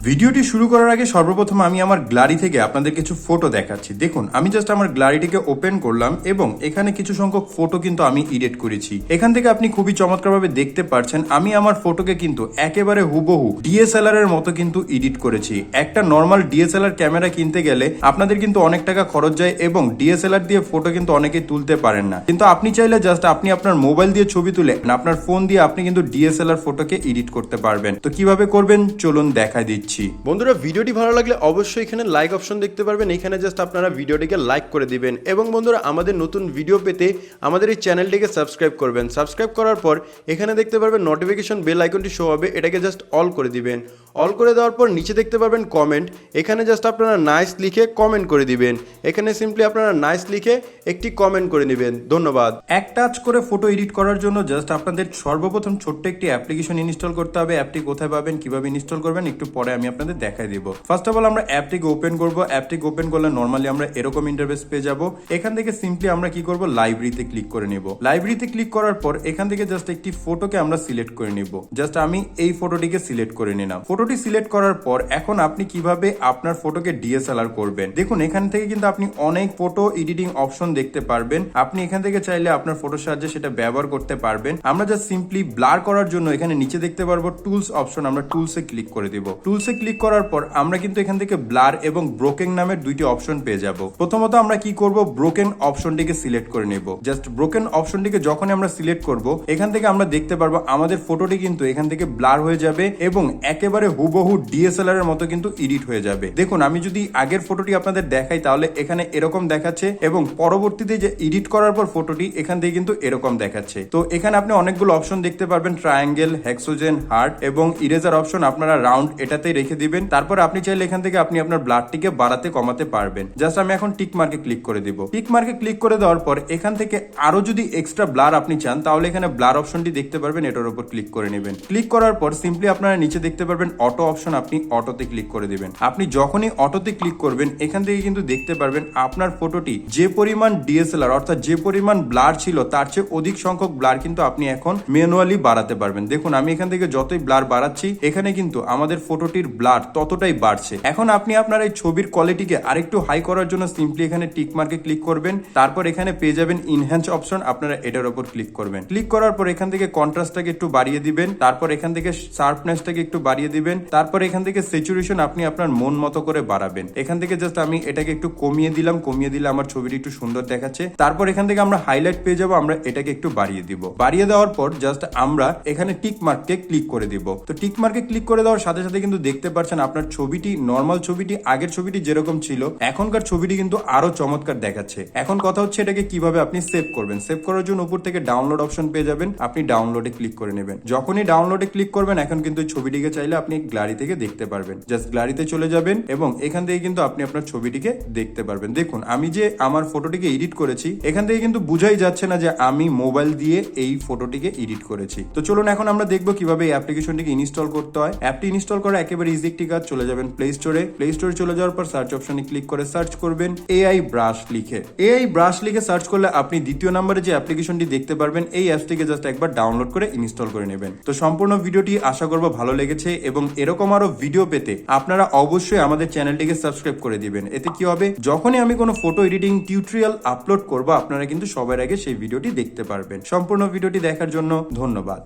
ভিডিওটি শুরু করার আগে সর্বপ্রথম আমি আমার গ্যালারি থেকে আপনাদের কিছু ফটো দেখাচ্ছি। দেখুন, আমি জাস্ট আমার গ্যালারিটিকে ওপেন করলাম এবং এখানে কিছু সংখ্যক ফটো কিন্তু আমি এডিট করেছি। এখান থেকে আপনি খুবই চমৎকারভাবে দেখতে পাচ্ছেন আমি আমার ফটোকে কিন্তু একেবারে হুবহু ডিএসএলআর এর মতো কিন্তু এডিট করেছি। একটা নর্মাল ডিএসএলআর ক্যামেরা কিনতে গেলে আপনাদের কিন্তু অনেক টাকা খরচ যায় এবং ডিএসএলআর দিয়ে ফটো কিন্তু অনেকেই তুলতে পারেন না, কিন্তু আপনি চাইলে জাস্ট আপনি আপনার মোবাইল দিয়ে ছবি তুলে আপনার ফোন দিয়ে আপনি কিন্তু ডিএসএলআর ফটোকে এডিট করতে পারবেন। তো কিভাবে করবেন চলুন দেখাই দিচ্ছি। বন্ধুরা, ভিডিওটি ভালো লাগলে অবশ্যই এখানে লাইক অপশন দেখতে পারবেন, এখানে জাস্ট আপনারা ভিডিওটিকে লাইক করে দিবেন এবং বন্ধুরা আমাদের নতুন ভিডিও পেতে আমাদের এই চ্যানেলটিকে সাবস্ক্রাইব করবেন। সাবস্ক্রাইব করার পর এখানে দেখতে পারবেন নোটিফিকেশন বেল আইকনটি শো হবে, এটাকে জাস্ট অল করে দিবেন। অল করে দেওয়ার পর নিচে দেখতে পারবেন কমেন্ট, এখানে জাস্ট আপনারা নাইস লিখে কমেন্ট করে দিবেন। এখানে সিম্পলি আপনারা নাইস লিখে একটি কমেন্ট করে নেবেন। ধন্যবাদ। এক টাচ করে ফটো এডিট করার জন্য জাস্ট আপনাদের সর্বপ্রথম ছোট্ট একটি অ্যাপ্লিকেশন ইনস্টল করতে হবে। অ্যাপটি কোথায় পাবেন, কিভাবে ইনস্টল করবেন একটু পরে আমি আপনাদের দেখাই দিব। ফার্স্ট অফ অল আমরা অ্যাপটিকে ওপেন করব। অ্যাপটিকে ওপেন করলে নরমালি আমরা এরকম ইন্টারফেস পেয়ে যাব। এখান থেকে সিম্পলি আমরা কি করব, লাইব্রেরিতে ক্লিক করে নিব। লাইব্রেরিতে ক্লিক করার পর এখান থেকে জাস্ট একটি ফটোকে আমরা সিলেক্ট করে নিব। জাস্ট আমি এই ফটোটিকে সিলেক্ট করে নিলাম। ফটোটি সিলেক্ট করার পর এখন আপনি কিভাবে আপনার ফটোকে ডিএসএলআর করবেন, দেখুন এখান থেকে কিন্তু আপনি অনেক ফটো এডিটিং অপশন দেখতে পারবেন। আপনি এখান থেকে চাইলে আপনার ফটোর সাহায্যে সেটা ব্যবহার করতে পারবেন। আমরা জাস্ট সিম্পলি ব্লার করার জন্য এখানে নিচে দেখতে পারবো টুলস অপশন, আমরা টুলসে ক্লিক করে দিব। টুলসে ক্লিক করার পর আমরা কিন্তু এখান থেকে ব্লার এবং ব্রোকেন নামের দুইটি অপশন পেয়ে যাব। প্রথমত আমরা কি করব, ব্রোকেন অপশনটিকে সিলেক্ট করে নেব। জাস্ট ব্রোকেন অপশনটিকে যখন আমরা সিলেক্ট করব এখান থেকে আমরা দেখতে পারবো আমাদের ফটোটি কিন্তু এখান থেকে ব্লার হয়ে যাবে এবং একেবারে হুবহু ডিএসএলআর এর মতো কিন্তু এডিট হয়ে যাবে। দেখুন আমি যদি আগের ফটোটি আপনাদের দেখাই তাহলে এখানে এরকম দেখাচ্ছে এবং পরবর্তীতে যে এডিট করার পর ফটোটি এখান থেকে কিন্তু এরকম দেখাচ্ছে। তো এখানে আপনি অনেকগুলো অপশন দেখতে পারবেন, ট্রায়াঙ্গেল, হেক্সোজেন, হার্ট এবং ইরেজার অপশন আপনারা রাউন্ড এটাতেই রেখে দিবেন। তারপর আপনি চাইলে এখান থেকে আপনি আপনার ব্লাডটিকে বাড়াতে কমাতে পারবেন। জাস্ট আমি এখন টিক মার্কে ক্লিক করে দিব। টিক মার্কে ক্লিক করে দেওয়ার পর এখান থেকে আরো যদি এক্সট্রা ব্লার আপনি চান তাহলে এখানে ব্লার অপশনটি দেখতে পারবেন, এটার উপর ক্লিক করে নেবেন। ক্লিক করার পর সিম্পলি আপনারা নিচে দেখতে পারবেন অটো অপশন, আপনি অটোতে ক্লিক করে দিবেন। আপনি যখনই অটোতে ক্লিক করবেন এখান থেকে কিন্তু দেখতে পারবেন আপনার ফটোটি যে পরিমাণ ডিএসএলআর অর্থাৎ যে পরিমাণ ব্লার ছিল তার চেয়ে অধিক সংখ্যক ব্লার কিন্তু আপনি এখন ম্যানুয়ালি বাড়াতে পারবেন। দেখুন আমি এখান থেকে যতই ব্লার বাড়াচ্ছি এখানে কিন্তু আমাদের ফটোটির ব্লার ততটাই বাড়ছে। এখন আপনি আপনার এই ছবির কোয়ালিটিকে আরেকটু হাই করার জন্য সিম্পলি এখানে টিক মার্কে ক্লিক করবেন। তারপর এখানে পেয়ে যাবেন ইনহ্যান্স অপশন, আপনারা এটার উপর ক্লিক করবেন। ক্লিক করার পর এখান থেকে কন্ট্রাস্টটাকে একটু বাড়িয়ে দিবেন। তারপর এখান থেকে শার্পনেসটাকে একটু বাড়িয়ে দিবেন। তারপর এখান থেকে স্যাচুরেশন আপনি আপনার মন মতো করে বাড়াবেন। এখান থেকে জাস্ট আমি এটাকে একটু কমিয়ে দিলাম, কমিয়ে দিলে আমার ছবিটি একটু সুন্দর দেখাচ্ছে। তারপর এখান থেকে আমরা হাইলাইট পেয়ে যাবো, আমরা এটাকে একটু বাড়িয়ে দিব। বাড়িয়ে দেওয়ার পর জাস্ট আমরা এখানে টিক মার্কে ক্লিক করে দিব। তো টিক মার্কে ক্লিক করে দেওয়ার সাথে সাথে কিন্তু দেখতে পাচ্ছেন আপনার ছবিটি, নর্মাল ছবিটি আগের ছবিটি যেরকম ছিল এখনকার ছবিটি কিন্তু আরো চমৎকার দেখাচ্ছে। এখন কথা হচ্ছে এটাকে কিভাবে আপনি সেভ করবেন। সেভ করার জন্য উপর থেকে ডাউনলোড অপশন পেয়ে যাবেন, আপনি ডাউনলোডে ক্লিক করে নেবেন। যখনই ডাউনলোডে ক্লিক করবেন এখন কিন্তু ছবিটিকে চাইলে আপনি গ্যালারি থেকে দেখতে পারবেন। জাস্ট গ্যালারিতে চলে যাবেন এবং এখান থেকে কিন্তু আপনি আপনার ছবিটিকে দেখতে পারবেন। দেখুন আমি যে আমার ফটোটিকে এডিট করেছি এখান থেকে কিন্তু বুঝাই যাচ্ছে না যে আমি মোবাইল দিয়ে এই ফটোটিকে এডিট করেছি। তো চলুন এখন আমরা দেখবো কিভাবে এই অ্যাপ্লিকেশনটিকে ইনস্টল করতে হয়। অ্যাপটি ইনস্টল করা একেবারে ইজি একটি কাজ। চলে যাবেন প্লে স্টোরে। প্লে স্টোরে চলে যাওয়ার পর সার্চ অপশনে ক্লিক করে সার্চ করবেন এআই ব্রাশ লিখে। এআই ব্রাশ লিখে সার্চ করলে আপনি দ্বিতীয় নম্বরে যে অ্যাপ্লিকেশনটি দেখতে পারবেন এই অ্যাপটিকে জাস্ট একবার ডাউনলোড করে ইনস্টল করে নেবেন। তো সম্পূর্ণ ভিডিওটি আশা করবো ভালো লেগেছে এবং এরকম আরো ভিডিও পেতে আপনারা অবশ্যই আমাদের চ্যানেলটিকে সাবস্ক্রাইব করে দিবেন। এতে কি হবে, যখনই আমি কোনো ফটো এডিটিং টিউটোরিয়াল আপলোড করবো আপনারা কিন্তু সবার আগে সেই ভিডিওটি দেখতে পারবেন। সম্পূর্ণ ভিডিওটি দেখার জন্য ধন্যবাদ।